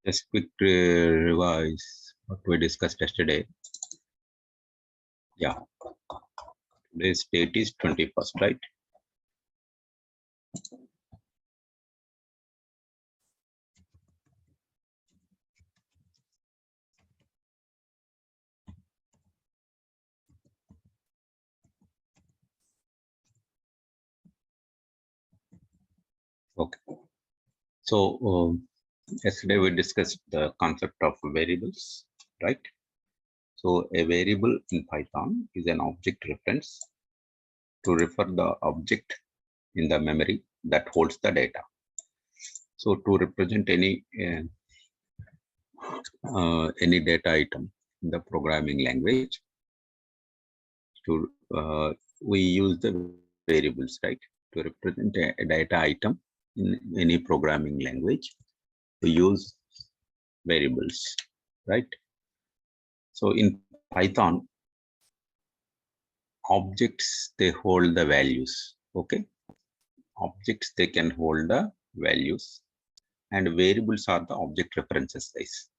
Just quick revise what we discussed yesterday. Yeah, today's date is 21st, right? Okay. So yesterday we discussed the concept of variables, right? So a variable in Python is an object reference to refer the object in the memory that holds the data. So to represent any data item in the programming language, we use the variables, right? To represent a data item in any programming language, we use variables, right? So in Python, objects, they hold the values, okay? Objects, they can hold the values, and variables are the object references, guys.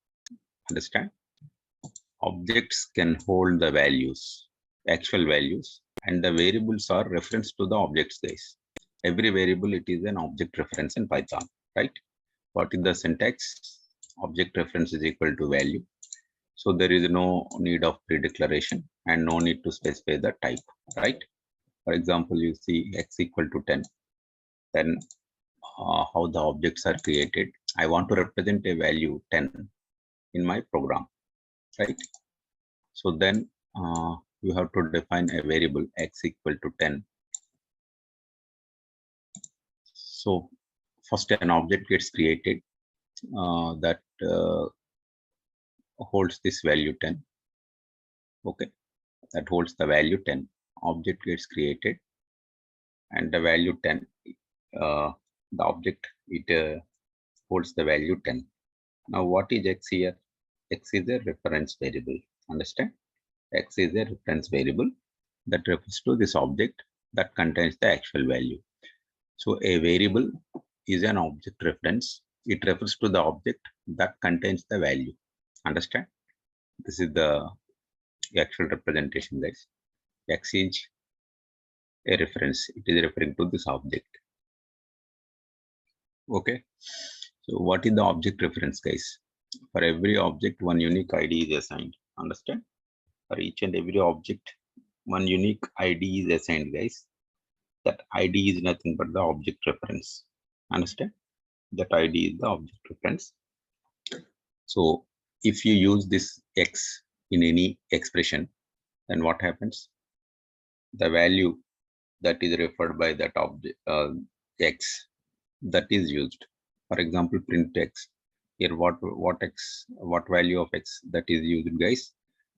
Understand? Objects can hold the values, actual values, and the variables are reference to the objects, guys. Every variable, it is an object reference in Python, right? What is the syntax? Object reference is equal to value. So there is no need of pre-declaration and no need to specify the type, right? For example, you see x equal to 10, then how the objects are created. I want to represent a value 10 in my program, right? So then you have to define a variable x equal to 10. So first an object gets created that holds this value 10. Okay, that holds the value 10. Object gets created and the value 10. The object, it holds the value 10. Now what is x here? X is a reference variable. Understand? X is a reference variable that refers to this object that contains the actual value. So a variable is an object reference. It refers to the object that contains the value. Understand? This is the actual representation, guys. X is a reference. It is referring to this object. Okay. So what is the object reference, guys? For every object, one unique ID is assigned. Understand? For each and every object, one unique ID is assigned, guys. That ID is nothing but the object reference. Understand? That ID is the object reference. So if you use this X in any expression, then what happens? The value that is referred by that object X, that is used. For example, print X. Here, what value of X that is used, guys?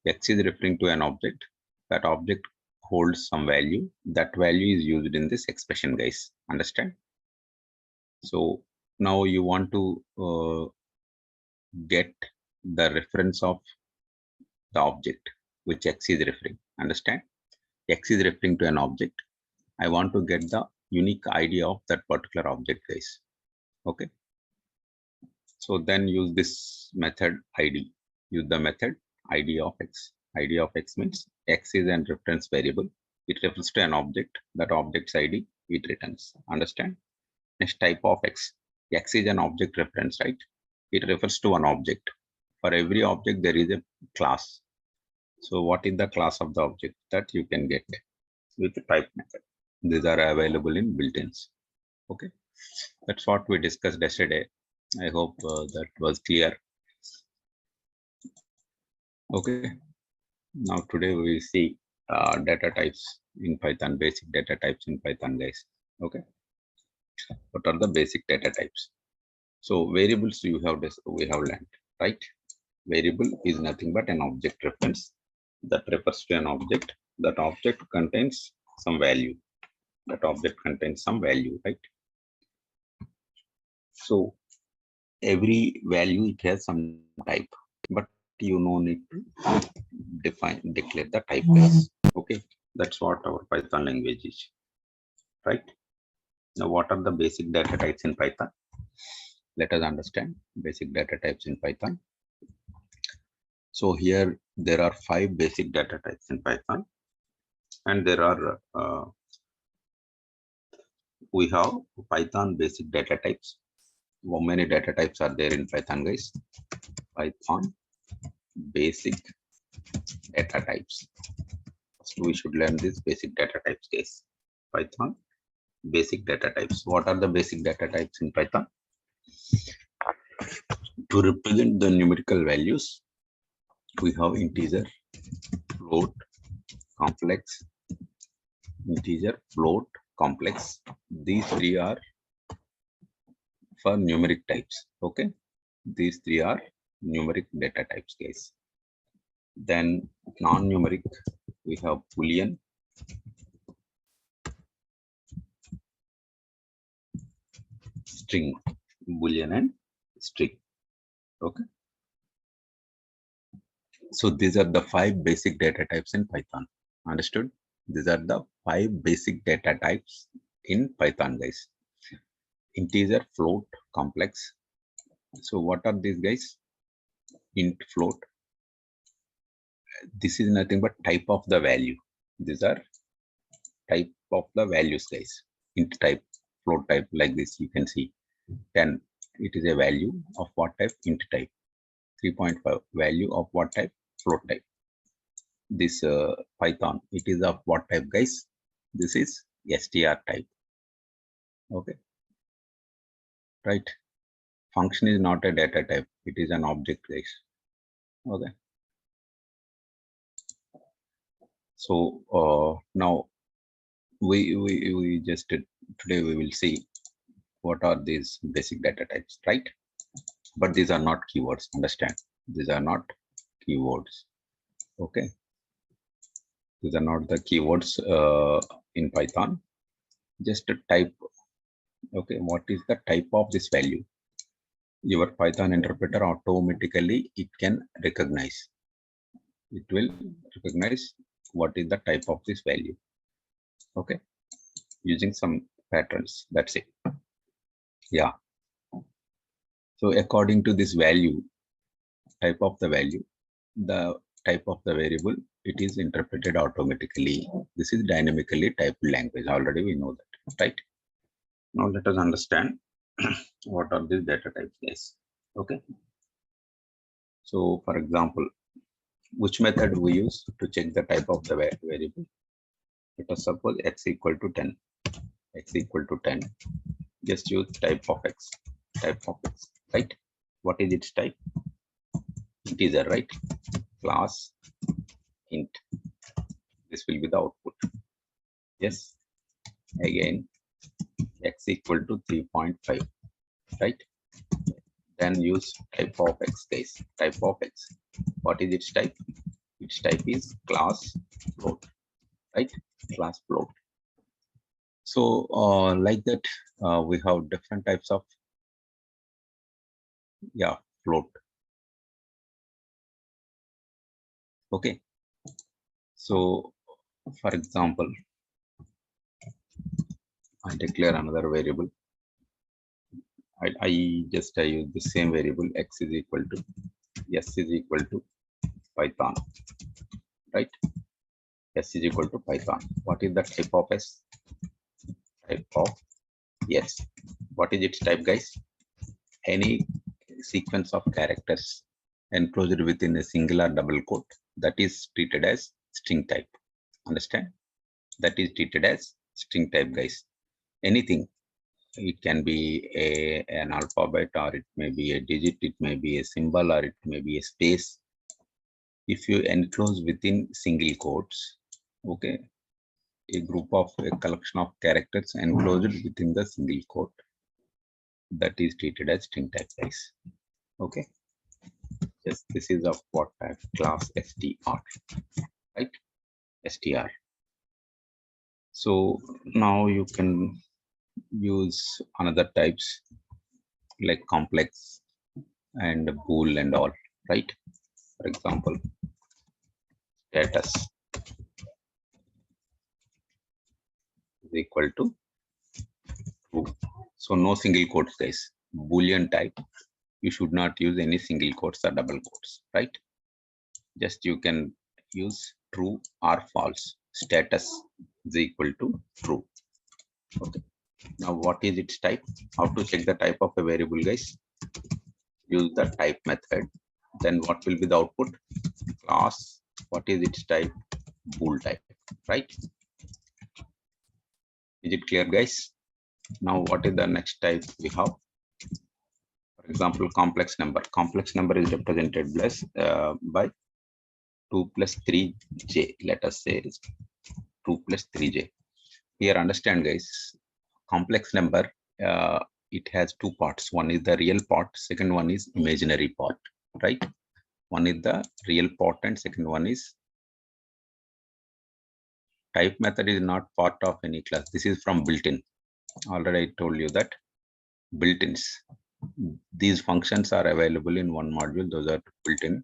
X is referring to an object. That object holds some value. That value is used in this expression, guys. Understand? So now you want to get the reference of the object which X is referring. Understand? X is referring to an object. I want to get the unique ID of that particular object, guys. Okay. So then use this method ID. Use the method ID of X. ID of X means X is a reference variable. It refers to an object. That object's ID it returns. Understand? Next type of X. X is an object reference, right? It refers to an object. For every object, there is a class. So what is the class of the object that you can get with the type method? These are available in built-ins. Okay, that's what we discussed yesterday. I hope that was clear. Okay, now today we will see data types in Python, basic data types in Python, guys. Okay, what are the basic data types? So variables we have learned, right? Variable is nothing but an object reference that refers to an object. That object contains some value. That object contains some value, right? So every value it has some type, but you no need to declare the type as. Okay, that's what our Python language is, right? Now what are the basic data types in Python? Let us understand basic data types in Python. So here there are 5 basic data types in Python, and there are we have Python basic data types. How many data types are there in Python, guys? Python basic data types. First, we should learn this basic data types, guys. Python basic data types. What are the basic data types in Python? To represent the numerical values, we have integer, float, complex, integer, float, complex. These 3 are for numeric types. Okay, these 3 are numeric data types, guys. Then non-numeric, we have Boolean, string, Boolean and string. Okay, so these are the 5 basic data types in Python. Understood? These are the 5 basic data types in Python, guys. Integer, float, complex. So what are these, guys? Int, float. This is nothing but type of the value. These are type of the values, guys. Int type, float type, like this you can see. 10, it is a value of what type? Int type. 3.5, value of what type? Float type. This Python, it is of what type, guys? This is str type. Okay, right? Function is not a data type, it is an object, guys. Okay, so now we just today we will see what are these basic data types, right? But these are not keywords, understand? These are not keywords. Okay, these are not the keywords in Python. Just a type. Okay, what is the type of this value? Your Python interpreter automatically it can recognize. It will recognize what is the type of this value. Okay, using some patterns. That's it. Yeah. So according to this value, type of the value, the type of the variable, it is interpreted automatically. This is dynamically typed language. Already we know that, right? Now let us understand what are these data types, guys. Okay. So for example, which method we use to check the type of the variable? Let us suppose x equal to 10. X equal to 10. Just use type of x. Type of x, right? What is its type? Integer, right? Class int. This will be the output. Yes. Again, x equal to 3.5, right? Then use type of x, guys. Type of x. What is its type? Its type is class float, right? Class float. So like that, we have different types of float. Okay. So for example, I declare another variable. I just use the same variable x is equal to s is equal to Python, right? S is equal to Python. What is the type of s? Type of yes. What is its type, guys? Any sequence of characters enclosed within a single or double quote, that is treated as string type. Understand? That is treated as string type, guys. Anything. It can be an alphabet, or it may be a digit, it may be a symbol, or it may be a space. If you enclose within single quotes, okay, a group of a collection of characters enclosed within the single quote, that is treated as string type, guys. Okay. Yes, this is of what type? Class str, right? Str. So now you can use another types like complex and bool and all, right? For example, status is equal to true. So no single quotes, guys. Boolean type, you should not use any single quotes or double quotes, right? Just you can use true or false. Status is equal to true. Okay. Now what is its type? How to check the type of a variable, guys? Use the type method. Then what will be the output? Class. What is its type? Bool type, right? Is it clear, guys? Now what is the next type we have? For example, complex number. Complex number is represented by 2 plus 3j. Let us say 2 plus 3j. Here, understand, guys. Complex number, it has two parts. One is the real part. Second one is imaginary part, right? One is the real part and second one is type method is not part of any class. This is from built-in. Already I told you that built-ins. These functions are available in one module. Those are built-in.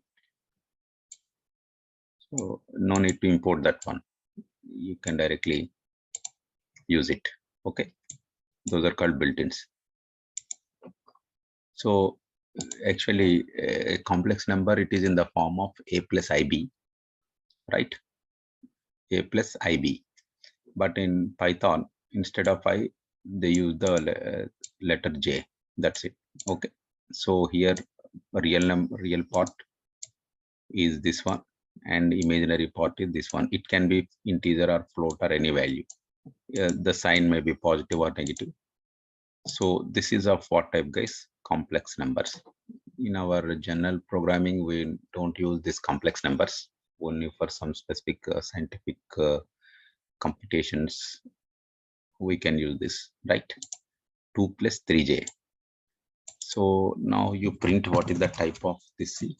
So no need to import that one. You can directly use it. Okay. Those are called built-ins. So actually a complex number, it is in the form of a plus ib, right? A plus ib. But in Python, instead of I, they use the letter j. That's it. Okay. So here real part is this one and imaginary part is this one. It can be integer or float or any value. The sign may be positive or negative. So this is of what type, guys? Complex numbers. In our general programming, we don't use these complex numbers. Only for some specific scientific computations we can use this, right? 2 plus 3j. So now you print what is the type of this C.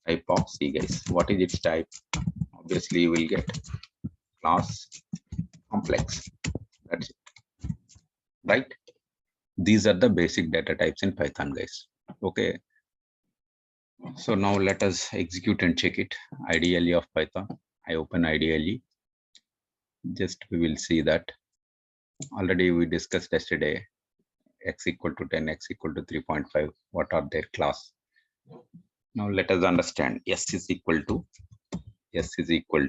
Type of C, guys. What is its type? Obviously you will get class complex. That's it, right? These are the basic data types in Python, guys. Okay. So now let us execute and check it. IDLE of Python. I open IDLE. Just we will see that already we discussed yesterday x equal to 10, x equal to 3.5. What are their class? Now let us understand. S is equal to Python. Equal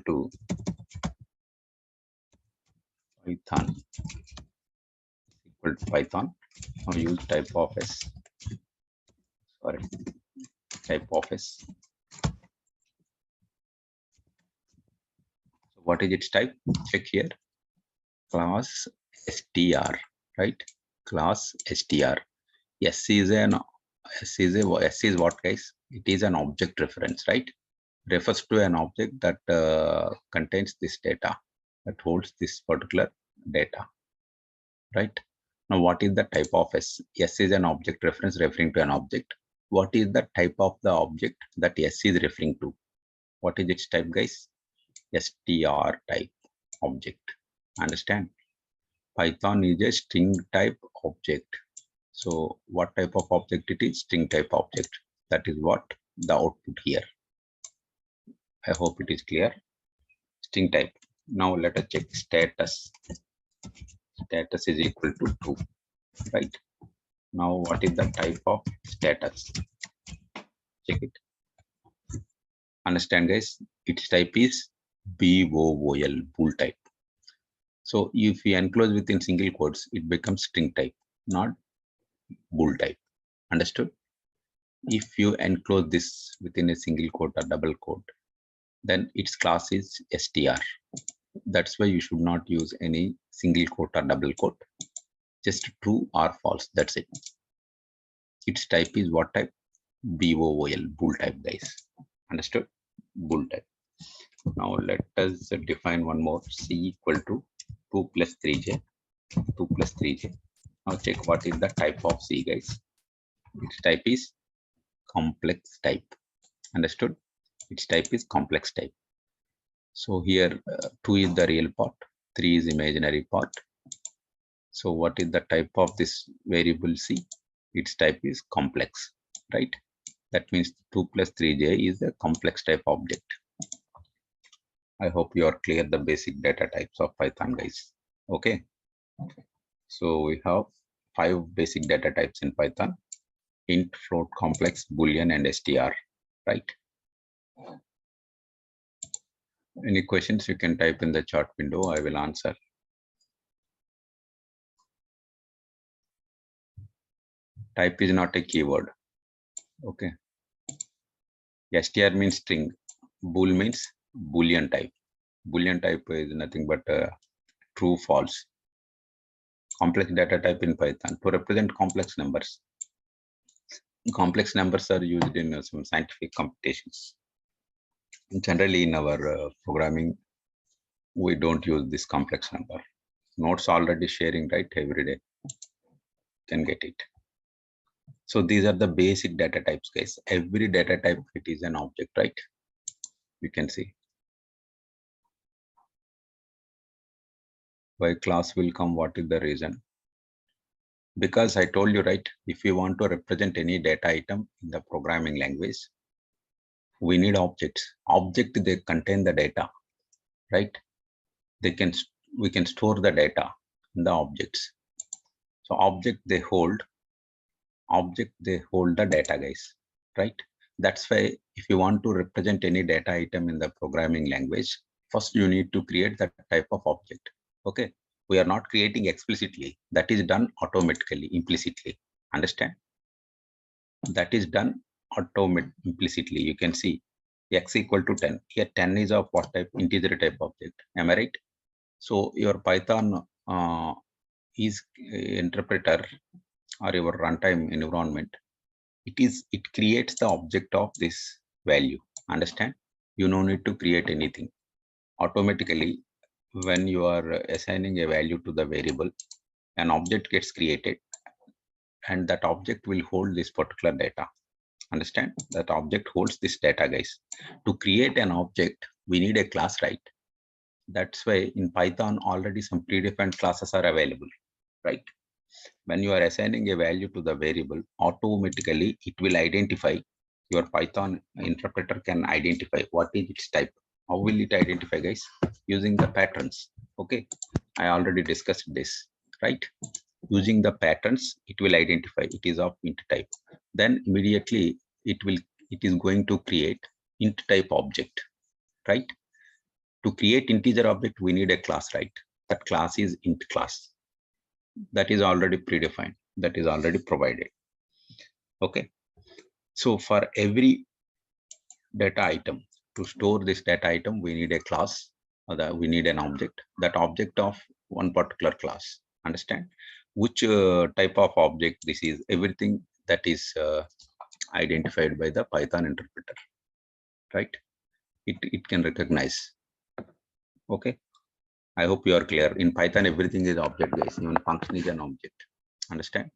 to Python. Now use type of S. Sorry, type of S. So what is its type? Check here. Class str, right? Class str. S is what, guys? It is an object reference, right? Refers to an object that contains this data, that holds this particular data, right? Now what is the type of S? S is an object reference referring to an object. What is the type of the object that S is referring to? What is its type, guys? str type object. Understand? Python is a string type object. So what type of object it is? String type object. That is what the output here. I hope it is clear. String type. Now let us check status. Status is equal to true, right? Now what is the type of status? Check it. Understand, guys? Its type is BOOL, bool type. So if we enclose within single quotes, it becomes string type, not bool type. Understood? If you enclose this within a single quote or double quote, then its class is str. That's why you should not use any single quote or double quote. Just true or false. That's it. Its type is what type? BOOL, bool type, guys. Understood? Bool type. Now let us define one more. C equal to 2 plus 3j. 2 plus 3j. Now check what is the type of C, guys. Its type is complex type. Understood? Its type is complex type. So here 2 is the real part, 3 is imaginary part. So what is the type of this variable C? Its type is complex, right? That means 2 plus 3j is a complex type object. I hope you are clear the basic data types of Python, guys. Okay. So we have 5 basic data types in Python: int, float, complex, boolean, and str, right? Any questions you can type in the chat window, I will answer. Type is not a keyword. Okay. Str means string, bool means boolean type. Boolean type is nothing but true, false. Complex data type in Python to represent complex numbers. Complex numbers are used in some scientific computations. Generally, in our programming, we don't use this complex number. Notes already sharing, right? Every day can get it. So these are the basic data types, guys. Every data type, it is an object, right? You can see. Why class will come? What is the reason? Because I told you, right? If you want to represent any data item in the programming language, we need objects. Object, they contain the data, right? We can store the data in the objects. So object they hold the data, guys, right? That's why if you want to represent any data item in the programming language, first you need to create that type of object. Okay, we are not creating explicitly, that is done automatically, implicitly. Understand? That is done implicitly. You can see x equal to 10. Here 10 is of what type? Integer type object. Am I right? So your Python is interpreter or your runtime environment. It creates the object of this value. Understand? You no need to create anything. Automatically, when you are assigning a value to the variable, an object gets created, and that object will hold this particular data. Understand? That object holds this data, guys. To create an object, we need a class, right? That's why in Python already some predefined classes are available, right? When you are assigning a value to the variable, automatically it will identify, your Python interpreter can identify what is its type. How will it identify, guys? Using the patterns. Okay, I already discussed this, right? Using the patterns, it will identify it is of int type. Then immediately it is going to create int type object, right? To create integer object, we need a class, right? That class is int class. That is already predefined. That is already provided. Okay. So for every data item, to store this data item, we need a class, or we need an object. That object of one particular class. Understand? Which type of object this is? Everything that is identified by the Python interpreter, right? It can recognize. Okay. I hope you are clear. In Python, everything is object, guys. Even function is an object. Understand?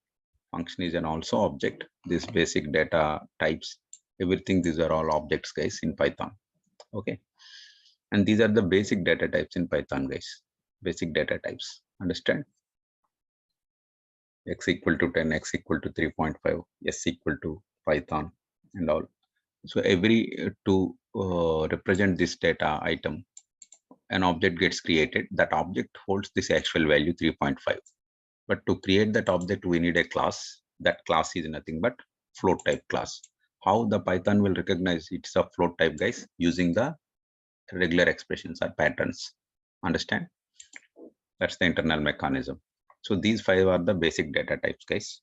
Function is an also object. These basic data types, everything, these are all objects, guys, in Python. Okay. And these are the basic data types in Python, guys. Basic data types. Understand? X equal to 10, X equal to 3.5, S equal to Python, and all. So every to represent this data item, an object gets created. That object holds this actual value 3.5. But to create that object, we need a class. That class is nothing but float type class. How the Python will recognize it's a float type, guys? Using the regular expressions or patterns. Understand? That's the internal mechanism. So these 5 are the basic data types, guys.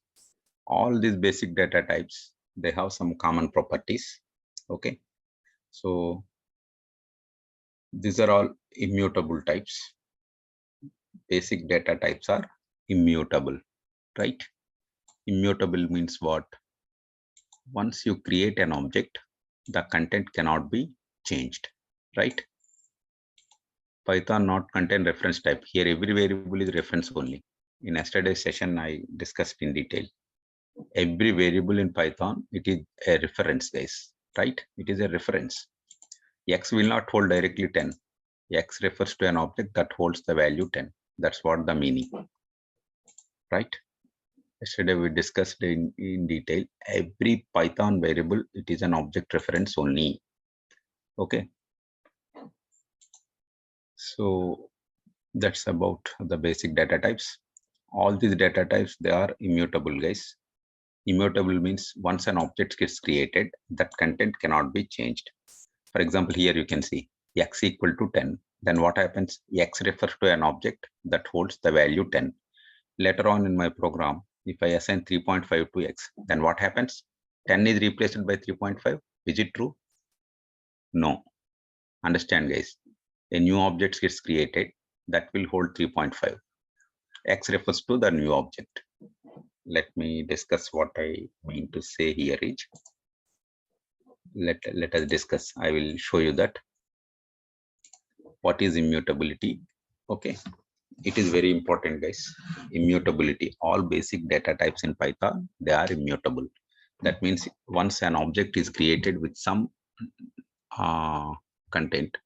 All these basic data types, they have some common properties. Okay. So these are all immutable types. Basic data types are immutable, right? Immutable means what? Once you create an object, the content cannot be changed, right? Python not contain reference type. Here every variable is reference only. In yesterday's session, I discussed in detail. Every variable in Python, it is a reference, guys, right? It is a reference. X will not hold directly 10. X refers to an object that holds the value 10. That's what the meaning, right? Yesterday we discussed in detail. Every Python variable, it is an object reference only. Okay. So that's about the basic data types. All these data types, they are immutable, guys. Immutable means once an object gets created, that content cannot be changed. For example, here you can see x equal to 10. Then what happens? X refers to an object that holds the value 10. Later on in my program, if I assign 3.5 to x, then what happens? 10 is replaced by 3.5. Is it true? No. Understand, guys. A new object gets created that will hold 3.5. X refers to the new object. Let me discuss what I mean to say here is. Let us discuss. I will show you that. What is immutability? Okay. It is very important, guys. Immutability. All basic data types in Python, they are immutable. That means once an object is created with some content,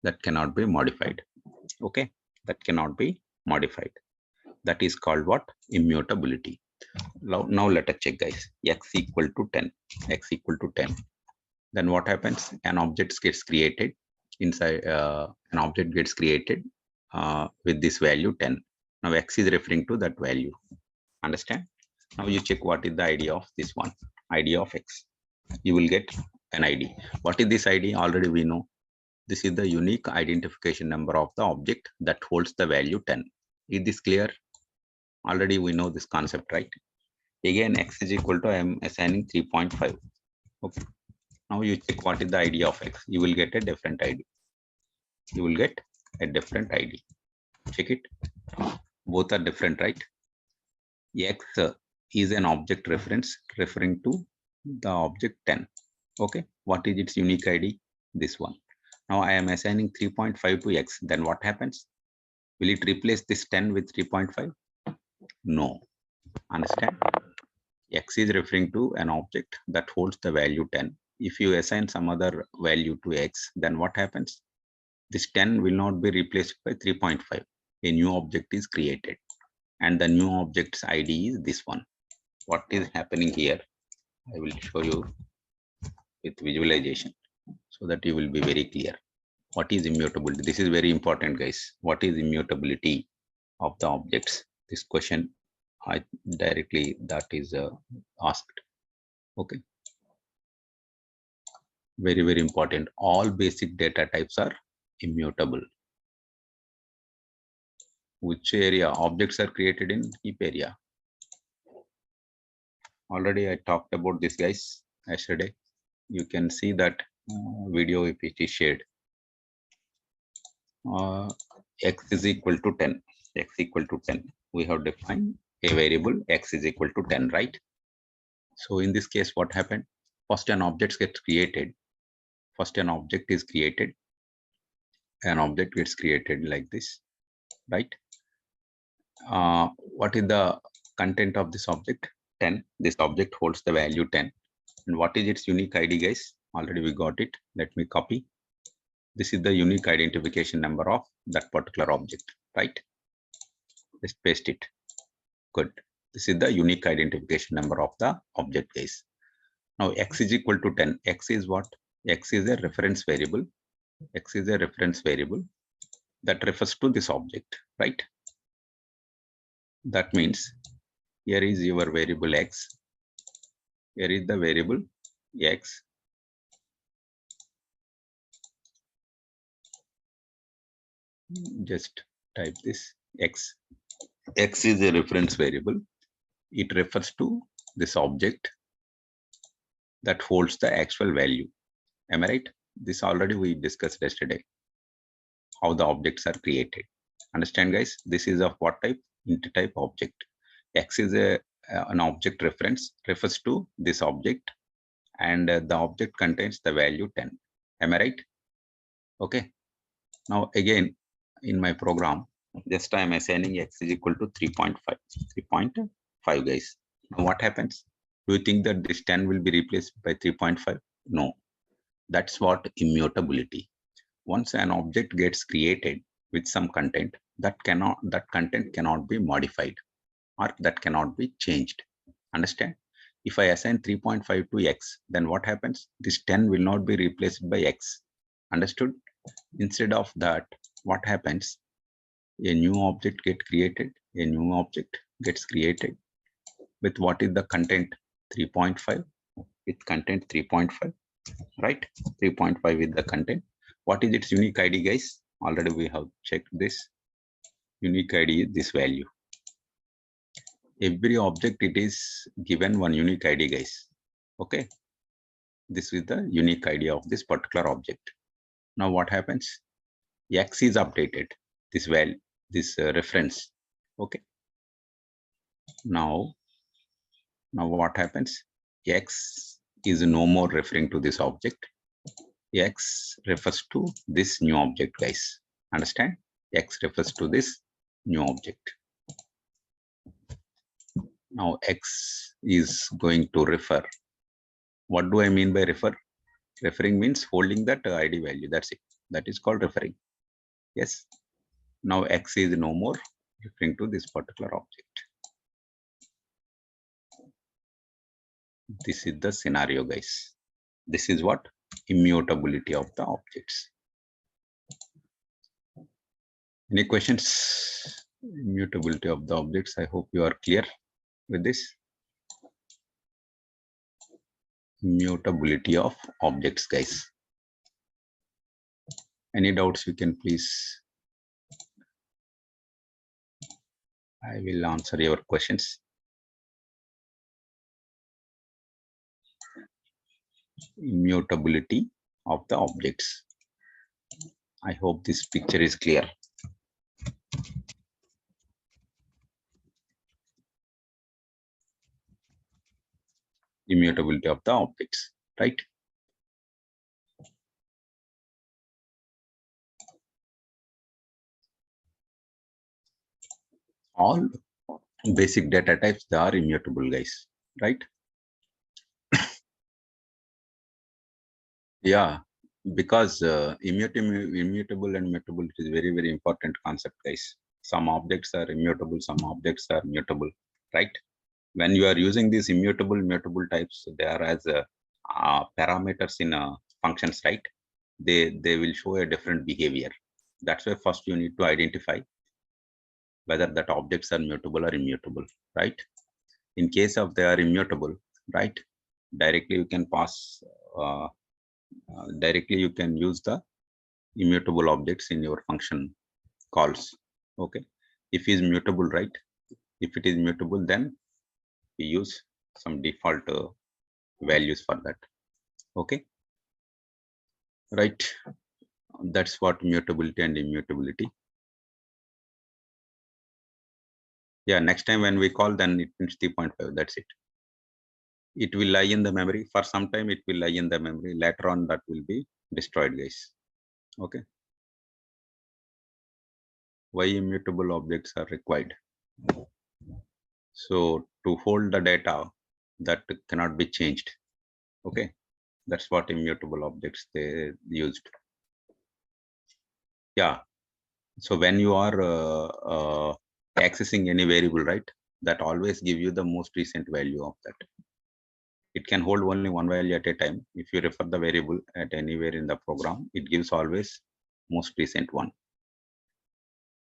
that cannot be modified. Okay, that cannot be modified. That is called what? Immutability. Now let us check, guys. X equal to 10. X equal to 10. Then what happens? An object gets created inside. An object gets created with this value 10. Now X is referring to that value. Understand? Now you check what is the ID of this one. ID of X. You will get an ID. What is this ID? Already we know. This is the unique identification number of the object that holds the value 10. Is this clear? Already we know this concept, right? Again, X is equal to, I am assigning 3.5. Okay. Now you check what is the ID of X. You will get a different ID. You will get a different ID. Check it. Both are different, right? X is an object reference referring to the object 10. Okay. What is its unique ID? This one. Now I am assigning 3.5 to X. Then what happens? Will it replace this 10 with 3.5? No. Understand? X is referring to an object that holds the value 10. If you assign some other value to X, then what happens? This 10 will not be replaced by 3.5. A new object is created. And the new object's ID is this one. What is happening here? I will show you with visualization so that you will be very clear. What is immutability? This is very important, guys. What is immutability of the objects? This question I directly that is asked. Okay. Very, very important. All basic data types are immutable. Which area? Objects are created in heap area. Already I talked about this, guys, yesterday. You can see that video if it is shared. X is equal to 10. X equal to 10. We have defined a variable X is equal to 10, right? So in this case, what happened? First an object gets created. First an object is created. An object gets created like this, right? What is the content of this object? 10. This object holds the value 10. And what is its unique ID, guys? Already we got it. Let me copy. This is the unique identification number of that particular object, right? Let's paste it. Good. This is the unique identification number of the object, guys. Now X is equal to 10. X is what? X is a reference variable. X is a reference variable that refers to this object, right? That means here is your variable X. Here is the variable X. Just type this X. X is a reference variable. It refers to this object that holds the actual value. Am I right? This already we discussed yesterday. How the objects are created. Understand, guys? This is of what type? Int type object. X is an object reference, refers to this object, and the object contains the value 10. Am I right? Okay. Now again, in my program, just I am assigning X is equal to 3.5. 3.5, guys. Now what happens? Do you think that this 10 will be replaced by 3.5? No. That's what immutability. Once an object gets created with some content, that content cannot be modified or that cannot be changed. Understand? If I assign 3.5 to X, then what happens? This 10 will not be replaced by X. Understood? Instead of that, what happens? A new object get created, a new object gets created with what is the content 3.5, with content 3.5, right? 3.5 with the content. What is its unique ID, guys? Already we have checked this. Unique ID is this value. Every object, it is given one unique ID, guys. Okay. This is the unique ID of this particular object. Now what happens? X is updated. This value, this reference. Okay. Now what happens? X is no more referring to this object. X refers to this new object, guys. Understand? X refers to this new object. Now X is going to refer. What do I mean by refer? Referring means holding that ID value. That's it. That is called referring. Yes. Now X is no more referring to this particular object. This is the scenario, guys. This is what? Immutability of the objects. Any questions? Immutability of the objects. I hope you are clear with this. Immutability of objects, guys. Any doubts, you can please. I will answer your questions. Immutability of the objects. I hope this picture is clear. Immutability of the objects, right? All basic data types, they are immutable, guys, right? Yeah, because immutable and mutable is very, very important concept, guys. Some objects are immutable, some objects are mutable, right? When you are using these immutable, mutable types, they are as parameters in functions, right? They will show a different behavior. That's why first you need to identify whether that objects are mutable or immutable, right? In case of they are immutable, right? Directly you can pass, directly you can use the immutable objects in your function calls. Okay. If it is mutable, right? If it is mutable, then we use some default values for that. Okay. Right. That's what mutability and immutability. Yeah, next time when we call, then it means 3.5. That's it. It will lie in the memory. For some time, it will lie in the memory. Later on, that will be destroyed, guys. Okay. Why immutable objects are required? So to hold the data that cannot be changed. Okay. That's what immutable objects they used. Yeah. So when you are accessing any variable, right, that always give you the most recent value of that. It can hold only one value at a time. If you refer the variable at anywhere in the program, it gives always most recent one.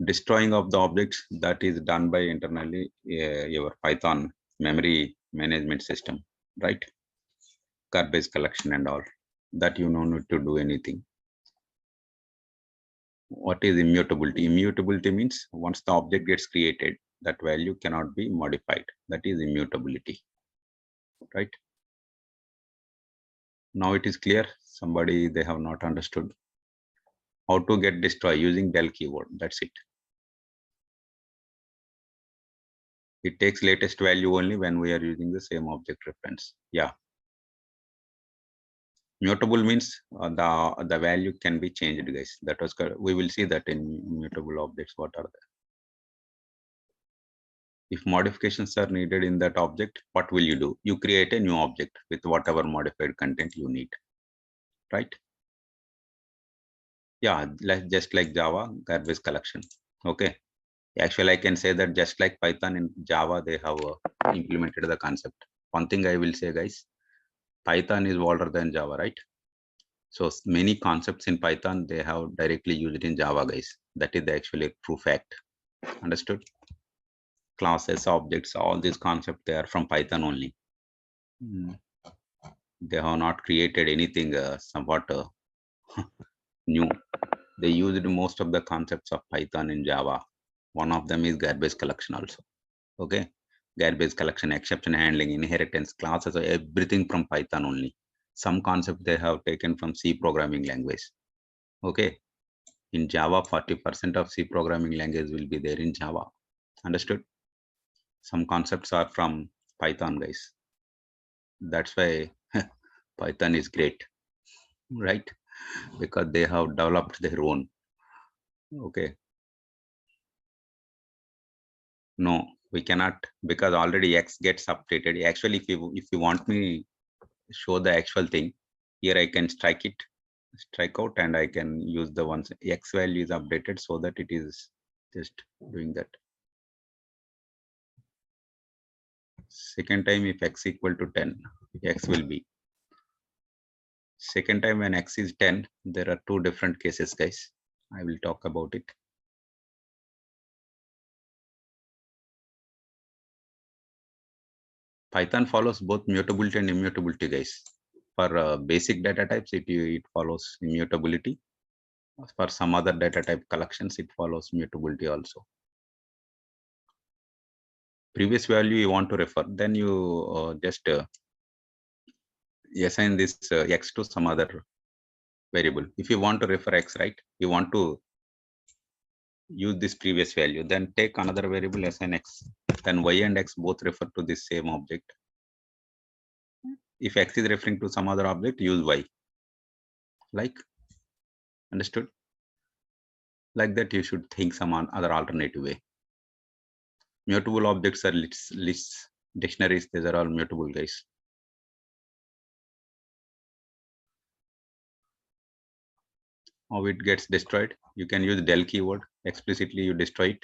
Destroying of the objects, that is done by internally your Python memory management system, right? Garbage collection and all that, you don't need to do anything. What is immutability? Immutability means once the object gets created, that value cannot be modified. That is immutability, right? Now it is clear. Somebody, they have not understood how to get destroy using del keyword. That's it. It takes latest value only when we are using the same object reference. Yeah. Mutable means the value can be changed, guys. That was correct. We will see that in mutable objects. What are they? If modifications are needed in that object, what will you do? You create a new object with whatever modified content you need, right? Yeah, just like Java, garbage collection. Okay. Actually, I can say that just like Python and Java, they have implemented the concept. One thing I will say, guys, Python is older than Java, right? So many concepts in Python, they have directly used in Java, guys. That is actually a true fact. Understood? classes, objects, all these concepts, they are from Python only. They have not created anything somewhat new. They used most of the concepts of Python in Java. One of them is garbage collection also. Okay, garbage collection, exception handling, inheritance, classes, everything from Python only. Some concept they have taken from C programming language. Okay, in Java, 40% of C programming language will be there in Java. Understood? Some concepts are from Python, guys. That's why Python is great, right? Because they have developed their own. Okay. No, we cannot, because already X gets updated. Actually, if you want me show the actual thing, here I can strike out, and I can use the ones X value is updated so that it is just doing that. Second time, if X equal to 10, X will be. Second time when X is 10, there are two different cases, guys. I will talk about it. Python follows both mutability and immutability, guys. For basic data types, it follows immutability. For some other data type collections, it follows mutability also. Previous value you want to refer, then you just assign this X to some other variable. If you want to refer X, right, you want to use this previous value, then take another variable, assign X, then Y and X both refer to this same object. If X is referring to some other object, use Y. Like, understood? Like that, you should think some other alternative way. Mutable objects are lists, dictionaries, these are all mutable, guys. How it gets destroyed? You can use del keyword, explicitly you destroy it.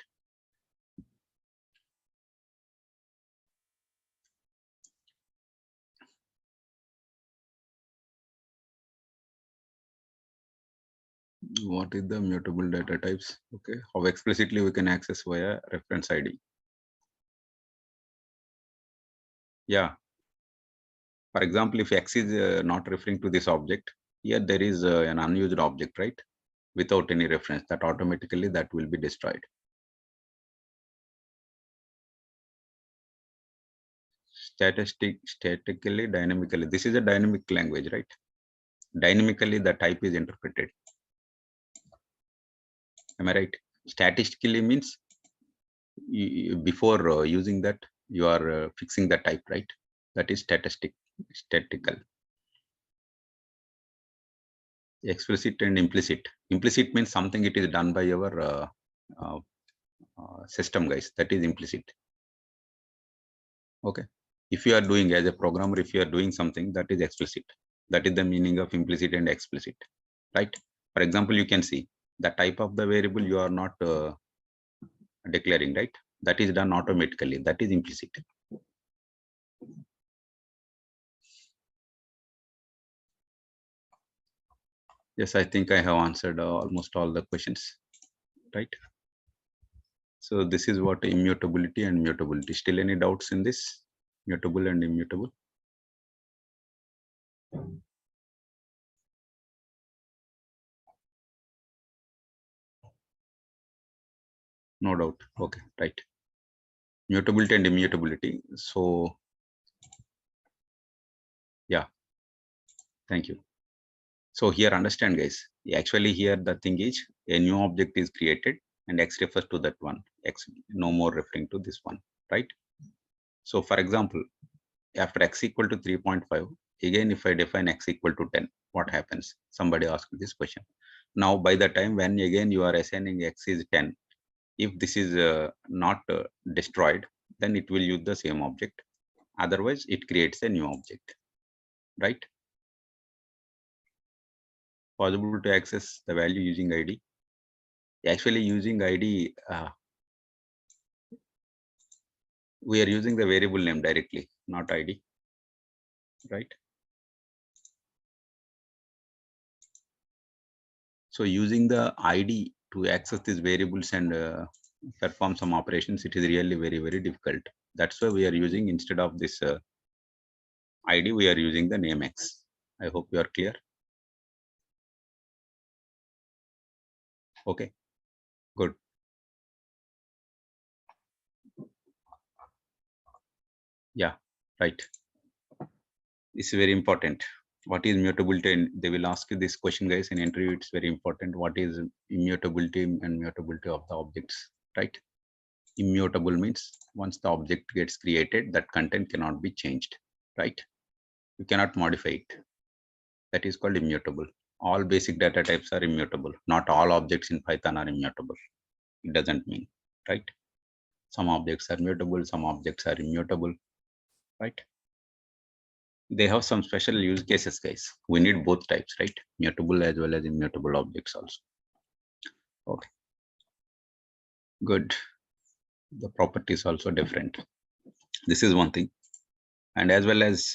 What is the mutable data types? Okay, how explicitly we can access via reference ID. Yeah, for example, if X is not referring to this object, here there is an unused object, right, without any reference, that automatically that will be destroyed. Statically, dynamically, this is a dynamic language, right? Dynamically the type is interpreted. Am I right? Statistically means before using that, you are fixing the type, right? That is statical. Explicit and implicit. Implicit means something it is done by your system, guys. That is implicit. Okay. If you are doing as a programmer, if you are doing something, that is explicit. That is the meaning of implicit and explicit, right? For example, you can see the type of the variable you are not declaring, right? That is done automatically. That is implicit. Yes, I think I have answered almost all the questions, right? So this is what immutability and mutability. Still any doubts in this? Mutable and immutable? No doubt. Okay, right. Mutability and immutability. So yeah, thank you. So here understand, guys, actually here the thing is a new object is created and X refers to that one. X no more referring to this one, right? So for example, after X equal to 3.5, again if I define X equal to 10, what happens? Somebody asked this question. Now by the time when again you are assigning X is 10, if this is not destroyed, then it will use the same object. Otherwise it creates a new object, right? Possible to access the value using ID. Actually using ID, we are using the variable name directly, not ID, right? So using the ID to access these variables and perform some operations, it is really very, very difficult. That's why we are using, instead of this ID, we are using the name X. I hope you are clear. Okay, good. Yeah, right. This is very important. What is mutability? And they will ask you this question, guys, in interview. It's very important. What is immutability and mutability of the objects, right? Immutable means once the object gets created, that content cannot be changed, right? You cannot modify it. That is called immutable. All basic data types are immutable. Not all objects in Python are immutable. It doesn't mean, right? Some objects are mutable, some objects are immutable, right? They have some special use cases, guys. We need both types, right? Mutable as well as immutable objects also. Okay, good. The properties also different. This is one thing. And as well as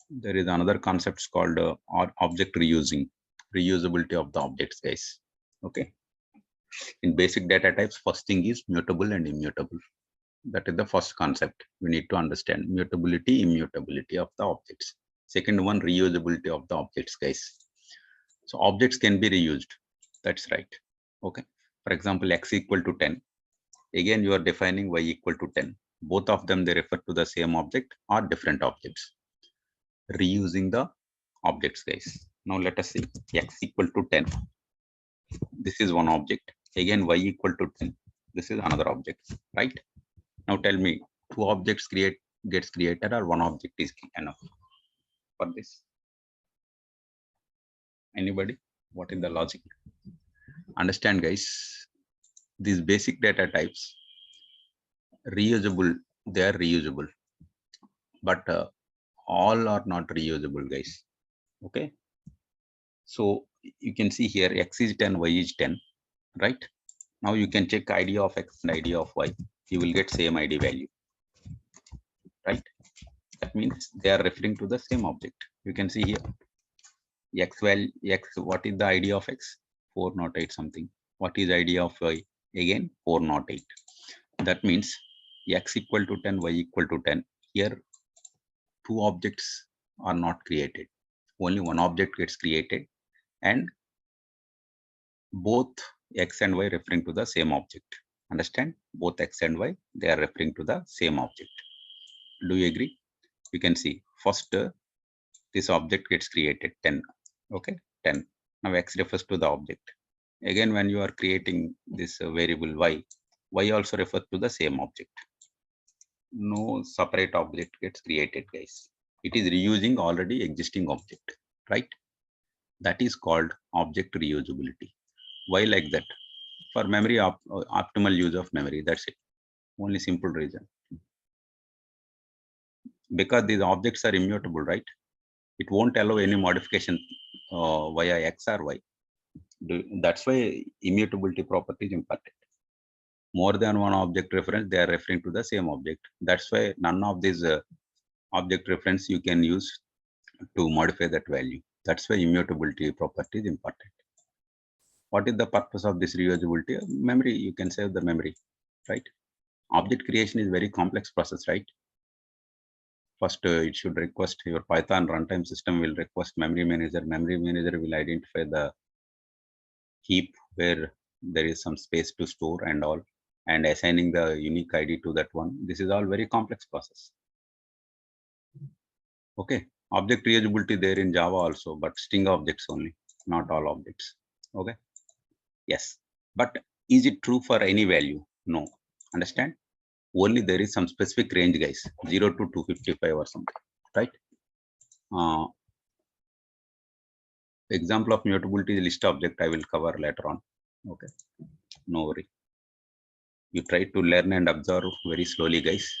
there is another concept called object reusability of the objects, guys. Okay. In basic data types, first thing is mutable and immutable. That is the first concept we need to understand. Mutability, immutability of the objects. Second one, reusability of the objects, guys. So objects can be reused. That's right. Okay. For example, x equal to 10. Again, you are defining y equal to 10. Both of them, they refer to the same object or different objects. Reusing the objects, guys. Now let us see x equal to 10. This is one object. Again, y equal to 10. This is another object, right? Now tell me, two objects gets created or one object is enough for this? Anybody? What is the logic? Understand, guys, these basic data types, reusable, they are reusable, but all are not reusable, guys. Okay. So you can see here x is 10, y is 10, right? Now you can check ID of x and ID of y. You will get same ID value, right? That means they are referring to the same object. You can see here x value x. What is the ID of x? 408 something. What is ID of y? Again 408. That means x equal to 10, y equal to 10. Here two objects are not created. Only one object gets created, and both x and y referring to the same object. Understand? Both x and y, they are referring to the same object. Do you agree? You can see first this object gets created 10. Okay, 10. Now x refers to the object. Again, when you are creating this variable y also refers to the same object. No separate object gets created, guys. It is reusing already existing object, right? That is called object reusability. Why like that? For memory optimal use of memory. That's it. Only simple reason. Because these objects are immutable, right? It won't allow any modification via x or y. That's why immutability property is important. More than one object reference, they are referring to the same object. That's why none of these object reference you can use to modify that value. That's why immutability property is important. What is the purpose of this reusability? Memory, you can save the memory, right? Object creation is very complex process, right? First, it should request your Python runtime system will request memory manager. Memory manager will identify the heap where there is some space to store and all, and assigning the unique ID to that one. This is all very complex process. Okay, object reusability there in Java also, but string objects only, not all objects. Okay, yes, but is it true for any value? No. Understand? Only there is some specific range, guys, 0 to 255 or something, right? Example of mutability list object I will cover later on. Okay, no worry. You try to learn and observe very slowly, guys.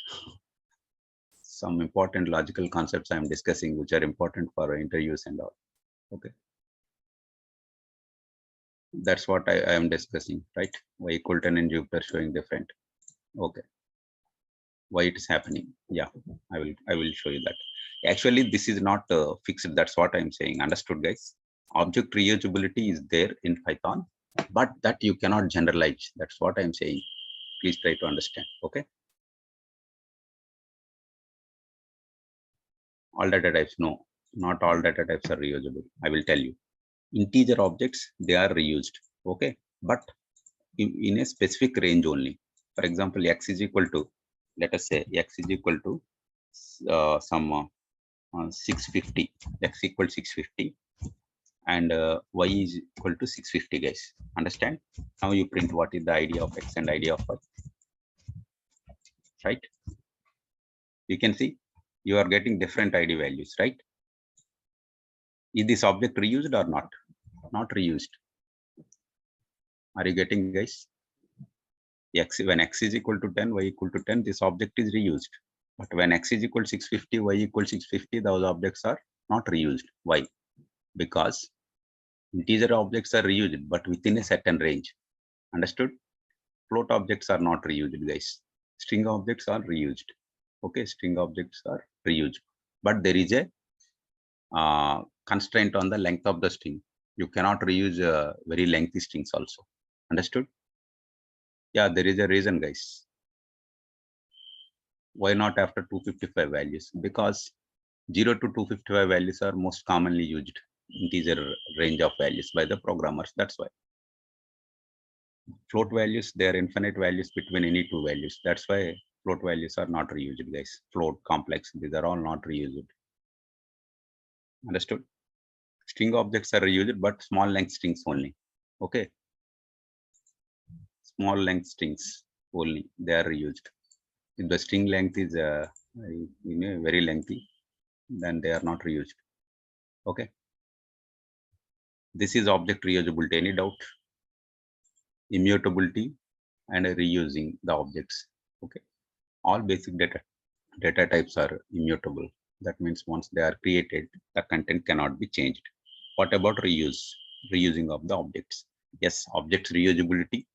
Some important logical concepts I am discussing, which are important for interviews and all. Okay, that's what I am discussing, right? Y equal 10 and Jupyter showing different. Okay, why it is happening? Yeah, I will show you that. Actually, this is not fixed. That's what I'm saying. Understood, guys? Object reusability is there in Python, but that you cannot generalize. That's what I'm saying. please try to understand. Okay. All data types, no, not all data types are reusable. I will tell you. Integer objects, they are reused. Okay, but in a specific range only. For example, x is equal to, let us say x is equal to some 650, x equal 650, and y is equal to 650, guys. Understand? Now you print what is the ID of x and ID of y, right? You can see you are getting different ID values, right? Is this object reused or not? Not reused. Are you getting, guys? X, when x is equal to 10, y equal to 10, this object is reused. But when x is equal to 650, y equal 650, those objects are not reused. Why? Because integer objects are reused, but within a certain range. Understood? Float objects are not reused, guys. String objects are reused. Okay, string objects are reused. But there is a constraint on the length of the string. You cannot reuse very lengthy strings also. Understood? Yeah, there is a reason, guys. Why not after 255 values? Because 0 to 255 values are most commonly used integer range of values by the programmers. That's why. Float values, they are infinite values between any two values. That's why float values are not reused, guys. Float, complex, these are all not reused. Understood? String objects are reused, but small length strings only. Okay. Small length strings only, they are reused. If the string length is very lengthy, then they are not reused. Okay. This is object reusability. Any doubt? Immutability and reusing the objects. Okay. All basic data types are immutable. That means once they are created, the content cannot be changed. What about reusing of the objects? Yes, objects reusability,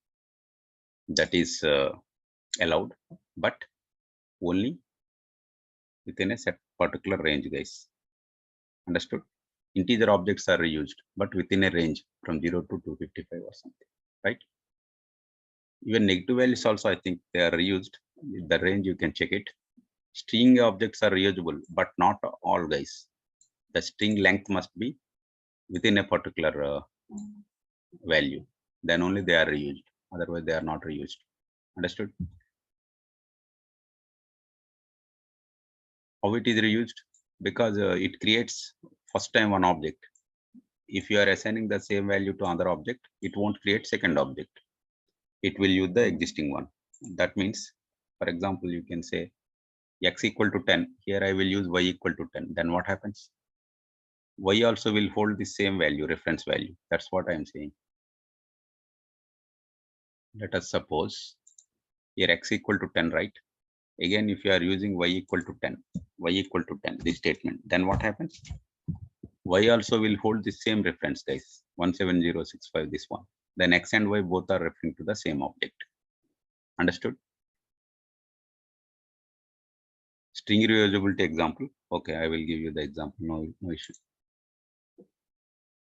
that is allowed, but only within a set particular range, guys. Understood? Integer objects are reused, but within a range from 0 to 255 or something, right? Even negative values also, I think they are reused. The range, you can check it. String objects are reusable, but not all, guys. The string length must be within a particular value. Then only they are reused. Otherwise, they are not reused. Understood? How it is reused? Because it creates first time one object. If you are assigning the same value to another object, it won't create second object. It will use the existing one. That means, for example, you can say x equal to 10. Here I will use y equal to 10. Then what happens? Y also will hold the same value, reference value. That's what I am saying. Let us suppose here x equal to 10, right? Again, if you are using y equal to 10, this statement, then what happens? Y also will hold the same reference, guys. 17065, this one. Then x and y both are referring to the same object. Understood? String reusability example. Okay, I will give you the example. No issue.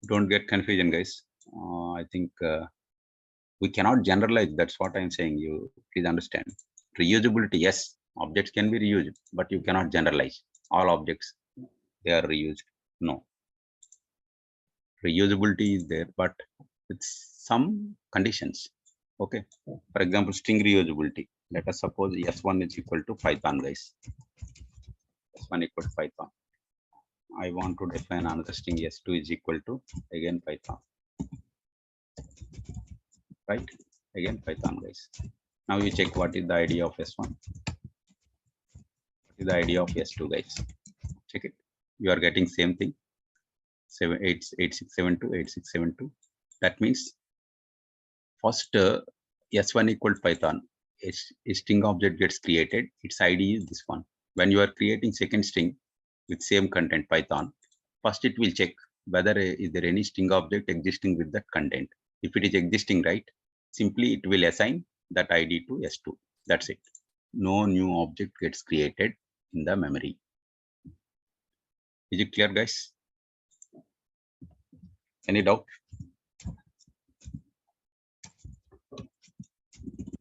Don't get confusion, guys. I think we cannot generalize. That's what I'm saying. You please understand. Reusability, yes, objects can be reused, but you cannot generalize. All objects, they are reused. No. Reusability is there, but with some conditions. Okay. For example, string reusability. Let us suppose S1 is equal to Python, guys. S1 equal to Python. I want to define another string S2 is equal to again Python. Right? Again Python, guys. Now you check what is the ID of S1. What is the ID of S2, guys? Check it. You are getting same thing. 8672. That means first S1 equal to Python. A string object gets created. Its ID is this one. When you are creating second string with same content Python, first it will check whether is there any string object existing with that content. If it is existing, right, simply it will assign that ID to S2. That's it. No new object gets created in the memory. Is it clear, guys? Any doubt?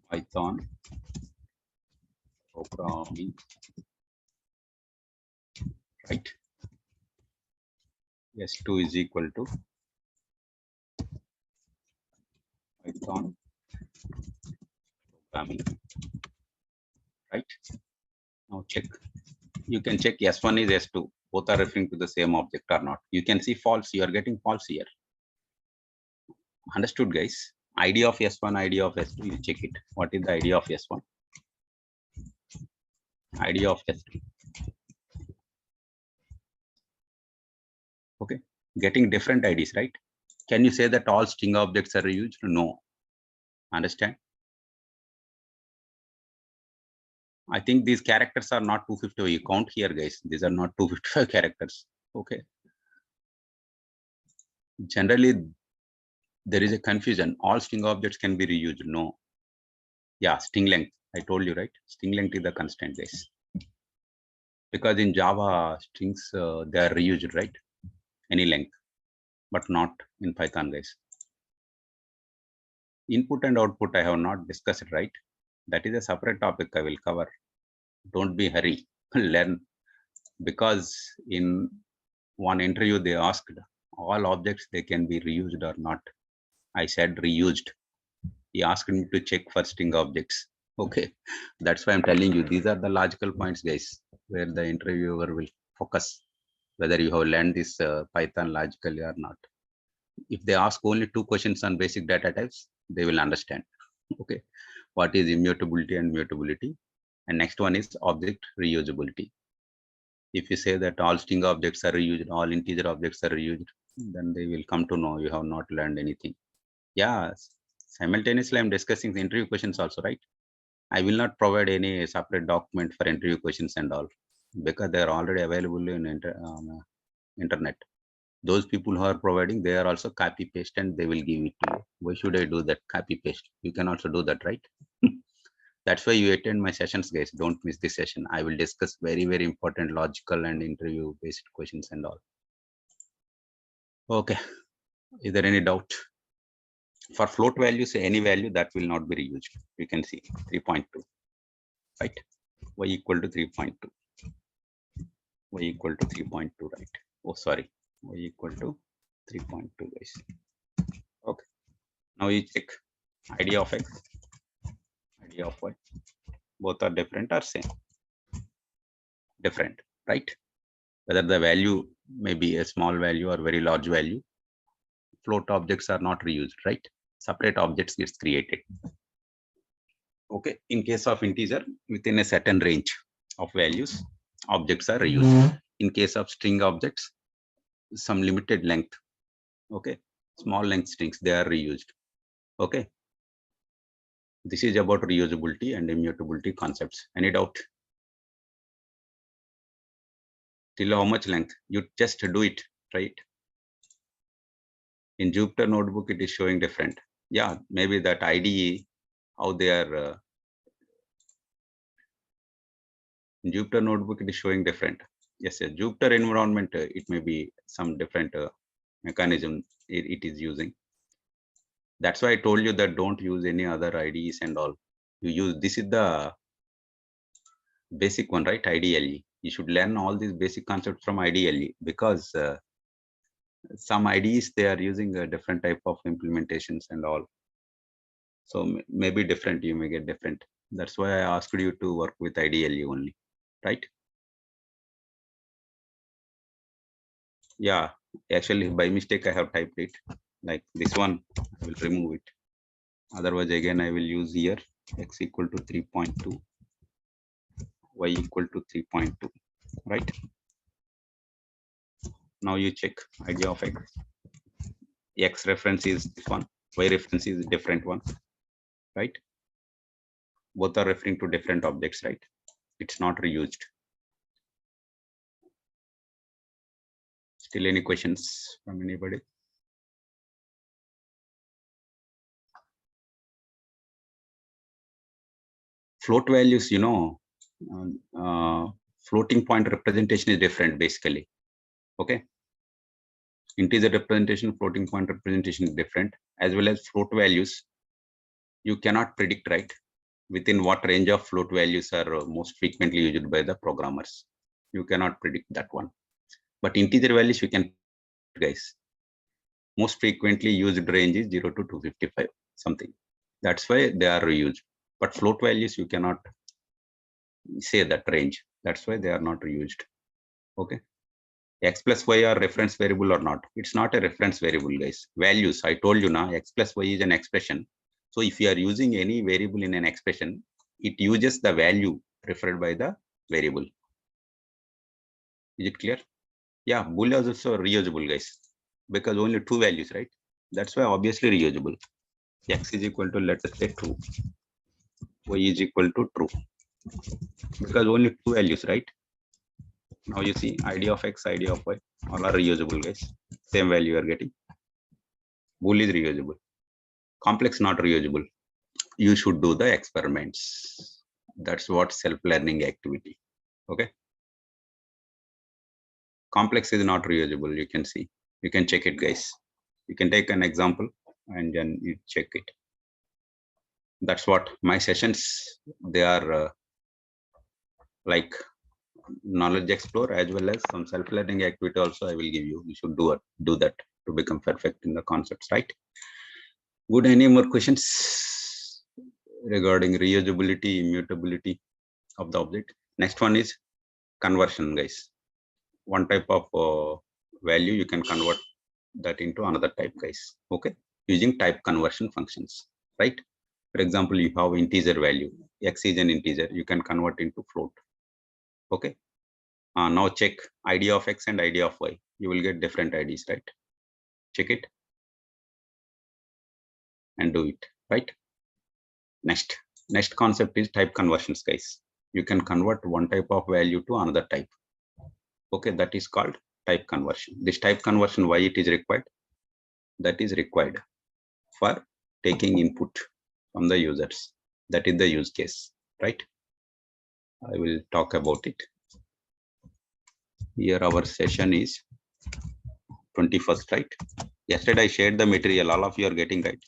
Python programming, right? S2 is equal to Python programming, right? Now check. You can check S1 is S2. Both are referring to the same object or not. You can see false. You are getting false here. Understood, guys? ID of S1, ID of S2. You check it. What is the ID of S1? ID of S2. Okay. Getting different IDs, right? Can you say that all string objects are reused? No. Understand? I think these characters are not 255. You count here, guys. These are not 255 characters. Okay. Generally, there is a confusion. All string objects can be reused. No. Yeah, string length. I told you, right? String length is the constant, guys. Because in Java, strings, they are reused, right? Any length, but not in Python, guys. Input and output, I have not discussed it, right? That is a separate topic I will cover. Don't be hurry. Learn. Because in one interview, they asked all objects, they can be reused or not. I said reused. He asked me to check for string objects. Okay. That's why I'm telling you, these are the logical points, guys, where the interviewer will focus, whether you have learned this Python logically or not. If they ask only 2 questions on basic data types, they will understand. Okay. What is immutability and mutability? And next one is object reusability. If you say that all string objects are reused, all integer objects are reused, then they will come to know you have not learned anything. Yeah, simultaneously I'm discussing the interview questions also, right? I will not provide any separate document for interview questions and all, because they are already available in internet. Those people who are providing, they are also copy paste and they will give it to you. Why should I do that copy paste? You can also do that, right? That's why you attend my sessions, guys. Don't miss this session. I will discuss very, very important logical and interview based questions and all. Okay. Is there any doubt? For float values, any value that will not be reused. You can see 3.2, right? Y equal to 3.2. Y equal to 3.2, right? Oh, sorry. Y equal to 3.2, guys. Okay. Now you check ID of X, ID of Y. Both are different or same? Different, right? Whether the value may be a small value or very large value, float objects are not reused, right? Separate objects gets created. Okay. In case of integer, within a certain range of values, objects are reused. In case of string objects, some limited length. Okay. Small length strings, they are reused. Okay. This is about reusability and immutability concepts. Any doubt? Till how much length? You just do it, right? In Jupyter notebook, it is showing different. Yeah, maybe that IDE, how they are. In Jupyter notebook, it is showing different. Yes, yes. Jupyter environment, it may be some different mechanism it is using. That's why I told you that don't use any other IDEs and all. You use, this is the basic one, right? IDLE. You should learn all these basic concepts from IDLE, because some IDEs, they are using a different type of implementations and all. So maybe different, you may get different. That's why I asked you to work with IDLE only, right? Yeah, actually by mistake I have typed it like this one. I will remove it. Otherwise, again, I will use here X equal to 3.2, Y equal to 3.2, right? Now you check ID of X. X reference is this one, Y reference is different one, right? Both are referring to different objects, right? It's not reused. Still any questions from anybody? Float values, you know, floating point representation is different basically. Okay. Integer representation, floating point representation is different, as well as float values. You cannot predict, right? within what range of float values are most frequently used by the programmers. You cannot predict that one. But integer values, you can, guys. Most frequently used range is 0 to 255, something. That's why they are reused. But float values, you cannot say that range. That's why they are not reused. Okay. X plus Y are reference variable or not? It's not a reference variable, guys. Values, I told you now, X plus Y is an expression. So if you are using any variable in an expression, it uses the value referred by the variable. Is it clear? Yeah, bool is also reusable, guys, because only two values, right? That's why obviously reusable. X is equal to, let us say, true. Y is equal to true, because only two values, right? Now you see ID of X, ID of Y, all are reusable, guys. Same value you are getting. Bool is reusable. Complex not reusable. You should do the experiments. That's what self-learning activity. Okay. Complex is not reusable. You can see. You can check it, guys. You can take an example and then you check it. That's what my sessions, they are like knowledge explore as well as some self-learning activity also I will give you. You should do that to become perfect in the concepts, right? Good. Any more questions regarding reusability, immutability of the object? Next one is conversion, guys. One type of value you can convert that into another type, guys. Okay, using type conversion functions, right? For example, you have integer value. X is an integer. You can convert into float. Okay. Now check ID of X and ID of Y. You will get different IDs, right? Check it and do it, right? Next concept is type conversions, guys. You can convert one type of value to another type. Okay, that is called type conversion. This type conversion, why it is required? That is required for taking input from the users. That is the use case, right? I will talk about it. Here our session is 21st, right? Yesterday I shared the material. All of you are getting, right?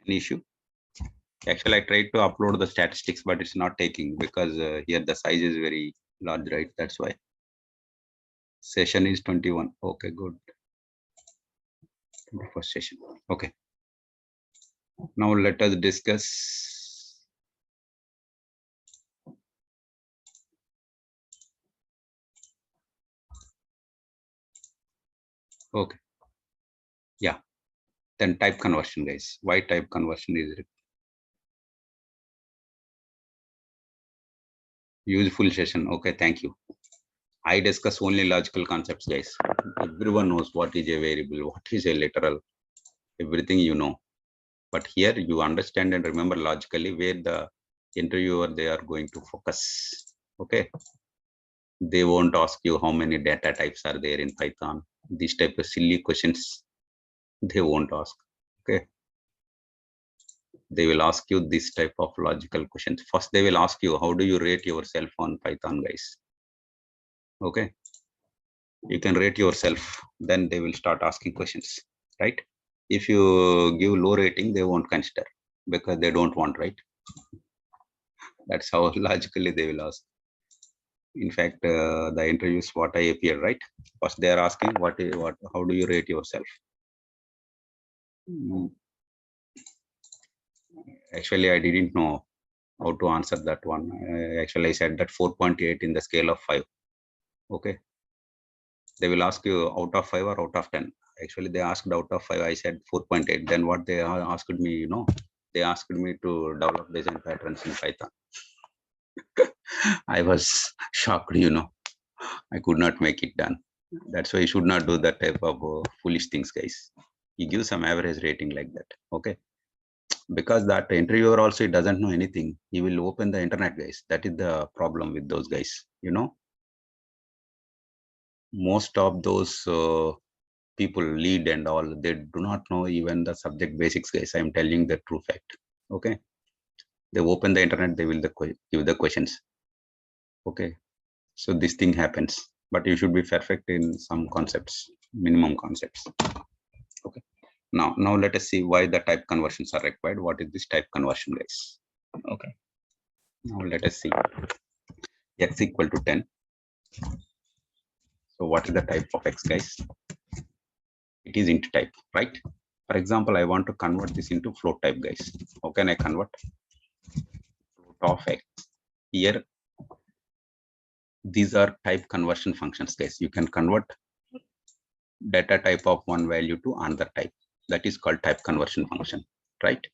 Any issue? Actually, I tried to upload the statistics, but it's not taking because here the size is very large, right? That's why. Session is 21. Okay, good. 21st session. Okay. Now let us discuss. Okay. Yeah. Then type conversion, guys. Why type conversion is useful session? Okay, thank you. I discuss only logical concepts, guys. Everyone knows what is a variable, what is a literal, everything you know. But here you understand and remember logically where the interviewer they are going to focus. Okay. They won't ask you how many data types are there in Python. These type of silly questions they won't ask. Okay. They will ask you this type of logical questions. First, they will ask you, how do you rate yourself on Python, guys? Okay. You can rate yourself. Then they will start asking questions, right? If you give low rating, they won't consider because they don't want, right? That's how logically they will ask. In fact, the interviews what I appear, right? First, they are asking how do you rate yourself? Actually, I didn't know how to answer that one. Actually, I said that 4.8 in the scale of 5. Okay. They will ask you out of 5 or out of 10. Actually, they asked out of 5. I said 4.8. Then what they asked me, they asked me to develop design patterns in Python. I was shocked, I could not make it done. That's why you should not do that type of foolish things, guys. You give some average rating like that. Okay. Because that interviewer also doesn't know anything. He will open the internet, guys. That is the problem with those guys. Most of those people lead and all, they do not know even the subject basics, guys. I'm telling the true fact. Okay. They open the internet, they will give the questions. Okay. So this thing happens, but you should be perfect in some concepts, minimum concepts. Okay. Now let us see why the type conversions are required. What is this type conversion, guys? Okay. Now let us see. X equal to 10. So what is the type of X, guys? It is int type, right? For example, I want to convert this into float type, guys. How can I convert? Float of X. Here, these are type conversion functions, guys. You can convert data type of one value to another type. That is called type conversion function, right?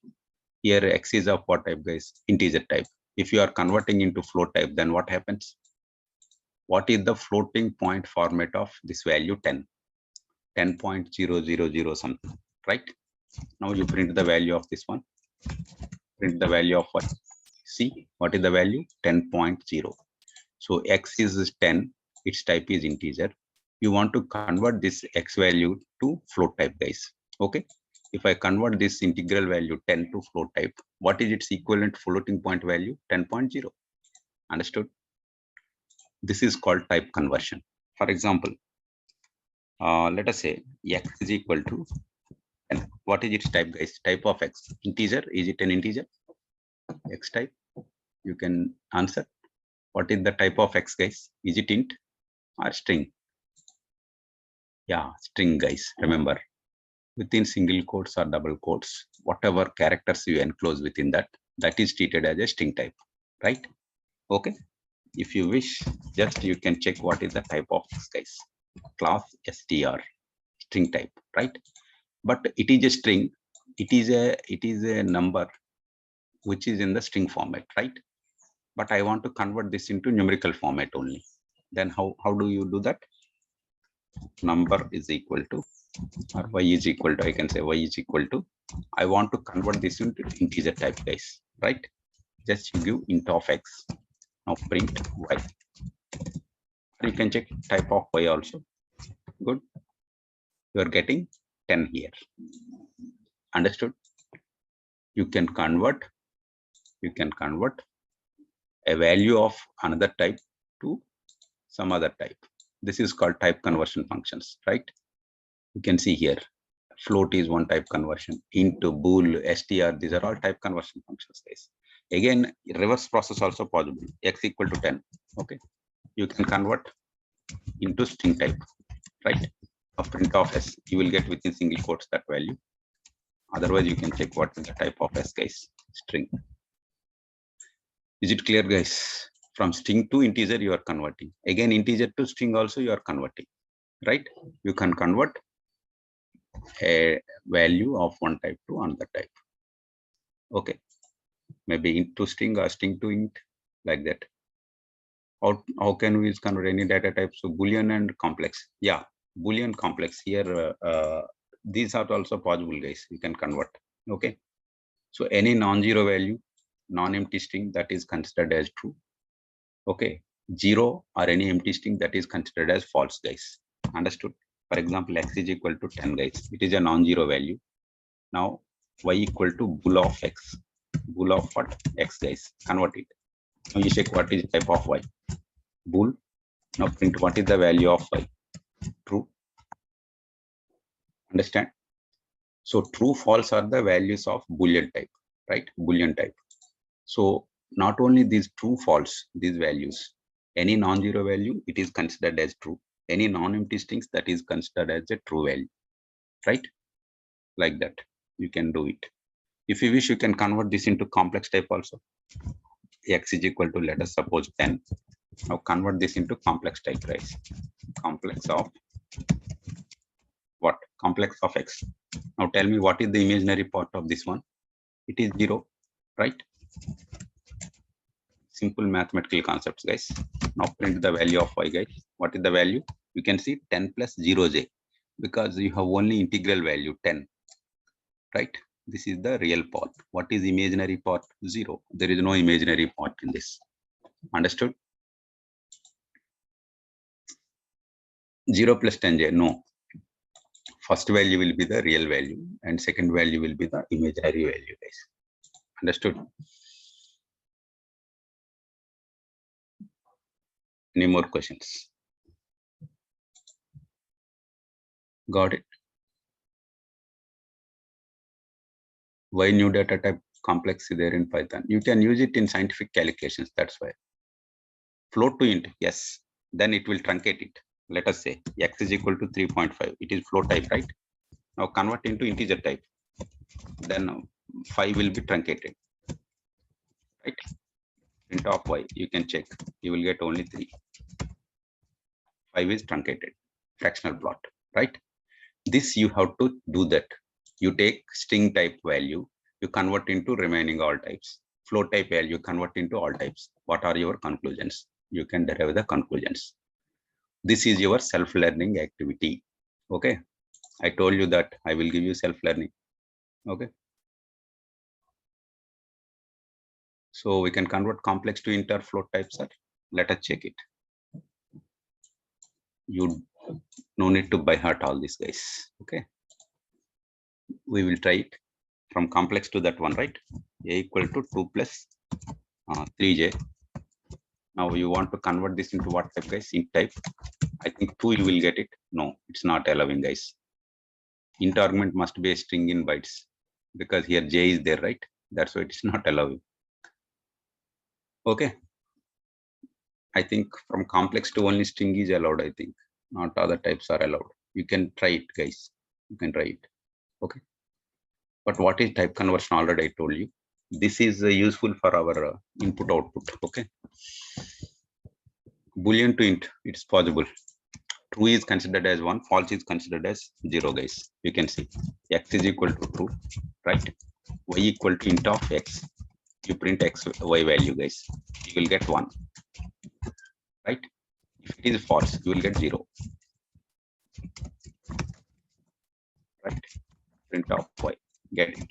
Here, X is of what type, guys? Integer type. If you are converting into float type, then what happens? What is the floating point format of this value 10? 10.000 something, right? Now you print the value of this one. Print the value of what? See, what is the value? 10.0. So X is 10, its type is integer. You want to convert this X value to float type, guys. Okay. If I convert this integral value 10 to float type, what is its equivalent floating point value? 10.0. Understood? This is called type conversion. For example, let us say X is equal to 10. What is its type, guys? Type of X. Integer. Is it an integer? X type. You can answer. What is the type of X, guys? Is it int or string? Yeah, string, guys. Remember, within single quotes or double quotes, whatever characters you enclose within that, that is treated as a string type, right? Okay. If you wish, just you can check what is the type of X, guys. Class str, string type, right? But it is a string. It is a number which is in the string format, right? But I want to convert this into numerical format only. Then how do you do that? Number is equal to, or y is equal to, I can say y is equal to, I want to convert this into integer type, guys, right? Just you give int of X. Now print y. You can check type of y also. Good. You are getting 10 here. Understood? You can convert a value of another type to some other type. This is called type conversion functions, right? You can see here, float is one type conversion, int, bool, str, these are all type conversion functions, guys. Again, reverse process also possible. X equal to 10. Okay. You can convert into string type, right? A print of S, you will get within single quotes that value. Otherwise, you can check what is the type of S, guys. String. Is it clear, guys? From string to integer, you are converting. Again, integer to string also you are converting, right? You can convert a value of one type to another type. Okay. Maybe int to string or string to int, like that. How can we convert any data type? So Boolean and complex. Yeah, Boolean complex here. These are also possible, guys. We can convert. Okay. So any non-zero value, non-empty string, that is considered as true. Okay. 0 or any empty string, that is considered as false, guys. Understood? For example, X is equal to 10, guys. It is a non-zero value. Now Y equal to bool of X. Bool of what? X, guys. Convert it. Now you check what is type of Y. Bool. Now print what is the value of Y. True. Understand? So true, false are the values of Boolean type, right? Boolean type. So not only these true, false, these values, any non-zero value, it is considered as true. Any non-empty strings, that is considered as a true value, right? Like that, you can do it. If you wish, you can convert this into complex type also. X is equal to, let us suppose 10. Now convert this into complex type, guys. Complex of what? Complex of X. Now tell me what is the imaginary part of this one? It is 0, right? Simple mathematical concepts, guys. Now print the value of Y, guys. What is the value? You can see 10 plus 0j, because you have only integral value 10, right? This is the real part. What is imaginary part? 0. There is no imaginary part in this. Understood? 0 plus 10j, no. First value will be the real value and second value will be the imaginary value, guys. Understood? Any more questions? Got it? Why new data type? complex there in Python. You can use it in scientific calculations. That's why. Float to int, yes. Then it will truncate it. Let us say x is equal to 3.5. It is float type, right? Now convert into integer type. Then 5 will be truncated, right? Print of y, you can check. You will get only 3. 5 is truncated. Fractional plot, right? This you have to do that. You take string type value, you convert into remaining all types. Float type value, convert into all types. What are your conclusions? You can derive the conclusions. This is your self-learning activity. Okay. I told you that I will give you self-learning. Okay. So we can convert complex to int or float types, sir. Let us check it. You no need to by heart all these guys. Okay. We will try it from complex to that one, right? A equal to 2 plus 3j. Now you want to convert this into what type, guys? Int type. I think 2 you will get it. No, it's not allowing, guys. Int argument must be a string in bytes because here j is there, right? That's why it's not allowing. Okay. I think from complex to only string is allowed. I think not other types are allowed. You can try it, guys. You can try it. Okay. But what is type conversion? Already I told you. This is useful for our input output. Okay. Boolean to int, it's possible. True is considered as 1, false is considered as 0, guys. You can see x is equal to true, right? Y equal to int of x. You print x, y value, guys. You will get 1, right? If it is false, you will get 0, right? Print of y, get it.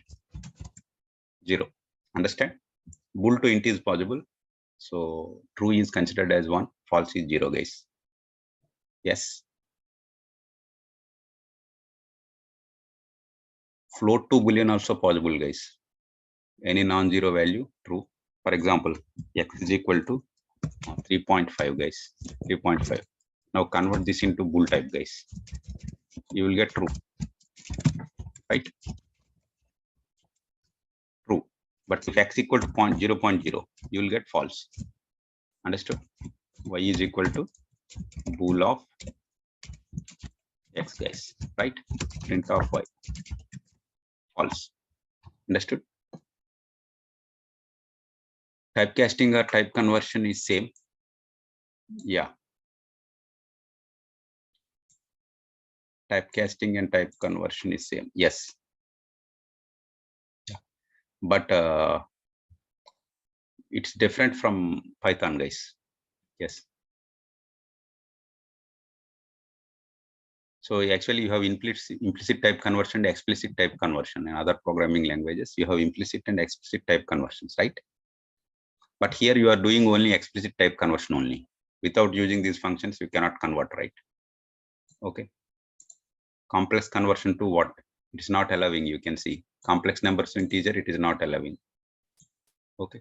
0. Understand? Bool to int is possible. So true is considered as 1, false is 0, guys. Yes. Float to boolean also possible, guys. Any non-zero value, true. For example, x is equal to 3.5, guys. 3.5. Now convert this into bool type, guys. You will get true, right? True. But if x equal to 0.0, you will get false. Understood? Y is equal to bool of x, guys, right? Print of y. False. Understood? Typecasting or type conversion is same. Yeah. Typecasting and type conversion is same. Yes. But it's different from Python, guys. Yes. So actually you have implicit type conversion and explicit type conversion. In other programming languages, you have implicit and explicit type conversions, right? But here you are doing only explicit type conversion only. Without using these functions, you cannot convert, right? Okay. Complex conversion to what? It is not allowing. You can see complex numbers to integer, it is not allowing. Okay.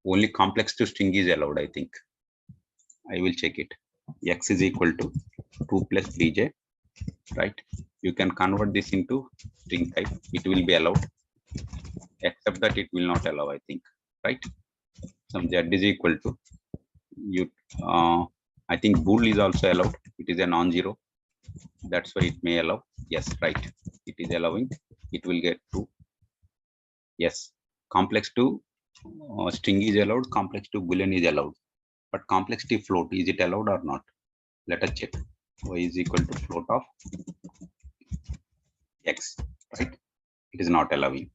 Only complex to string is allowed, I think. I will check it. X is equal to 2 plus 3j, right? You can convert this into string type. It will be allowed, except that it will not allow, I think, right? Some z is equal to you. I think bool is also allowed. It is a non-zero. That's why it may allow. Yes, right. It is allowing. It will get 2. Yes. Complex to string is allowed. Complex to boolean is allowed. But complex to float, is it allowed or not? Let us check. Y is equal to float of x, right? It is not allowing.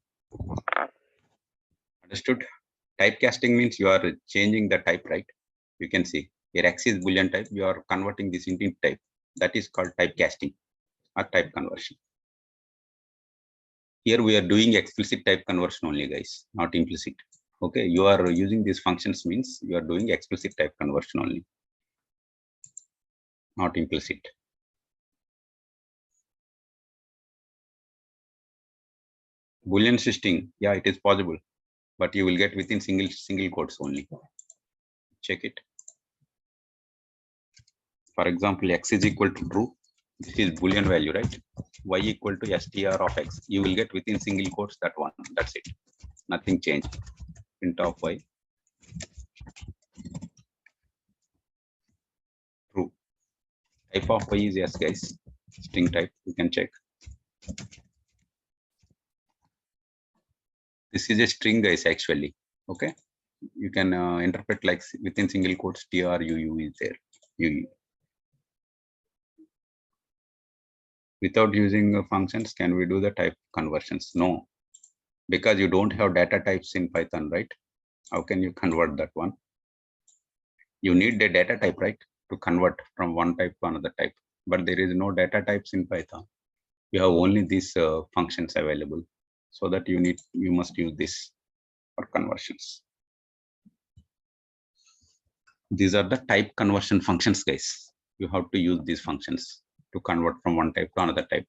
Understood? Typecasting means you are changing the type, right? You can see here x is boolean type. You are converting this into type. That is called typecasting or type conversion. Here we are doing explicit type conversion only, guys, not implicit. Okay, you are using these functions means you are doing explicit type conversion only, not implicit. Boolean string, yeah, it is possible, but you will get within single quotes only. Check it. For example, x is equal to true. This is boolean value, right? Y equal to str of x. You will get within single quotes that one. That's it. Nothing changed. Print of y. True. Type of y is yes, guys. String type. You can check. This is a string, guys. Actually, okay. You can interpret like within single quotes. TRUU is there. UU. Without using functions, can we do the type conversions? No, because you don't have data types in Python, right? How can you convert that one? You need the data type, right, to convert from one type to another type. But there is no data types in Python. You have only these functions available, so that you must use this for conversions. These are the type conversion functions, guys. You have to use these functions to convert from one type to another type.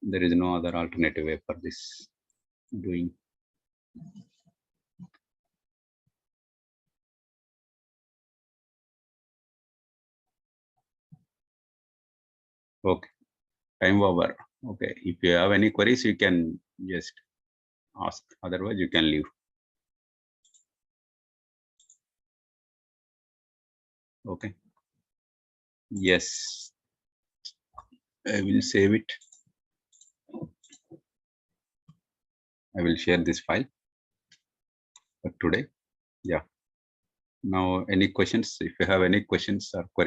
There is no other alternative way for this doing. Okay, time over. Okay, if you have any queries, you can just ask. Otherwise, you can leave. Okay. Yes, I will save it. I will share this file for today. Yeah. Now, any questions? If you have any questions or queries,